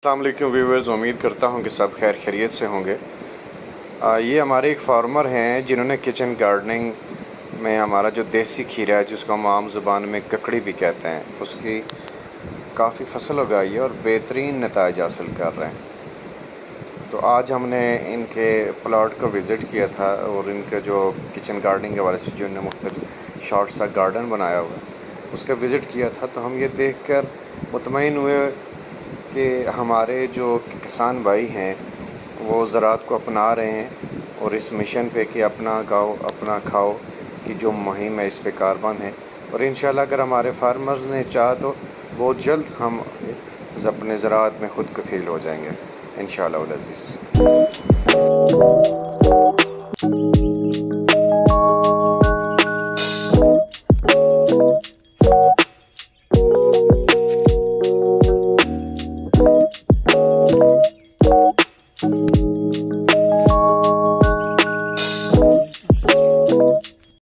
अस्सलाम वालेकुम व्यूअर्स, उम्मीद करता हूँ कि सब खैर खैरियत से होंगे। ये हमारे एक फार्मर हैं जिन्होंने किचन गार्डनिंग में हमारा जो देसी खीरा है, जिसको हम आम ज़ुबान में ककड़ी भी कहते हैं, उसकी काफ़ी फसल उगाई है और बेहतरीन नताइज हासिल कर रहे हैं। तो आज हमने इनके प्लॉट को विज़िट किया था और इनके जो किचन गार्डनिंग के हवाले से जो इन्होंने मुख्तलिफ शॉर्ट सा गार्डन बनाया हुआ है, उसका विज़िट किया था। तो हम ये देख कर मुतमईन हुए कि हमारे जो किसान भाई हैं वो ज़राअत को अपना रहे हैं और इस मिशन पे कि अपना गाओ अपना खाओ की जो मुहिम है, इस पे कारबंद है। और इंशाल्लाह अगर हमारे फार्मर्स ने चाहा तो बहुत जल्द हम अपने ज़राअत में ख़ुद कफ़ील हो जाएंगे इंशाअल्लाह वल अज़ीज़।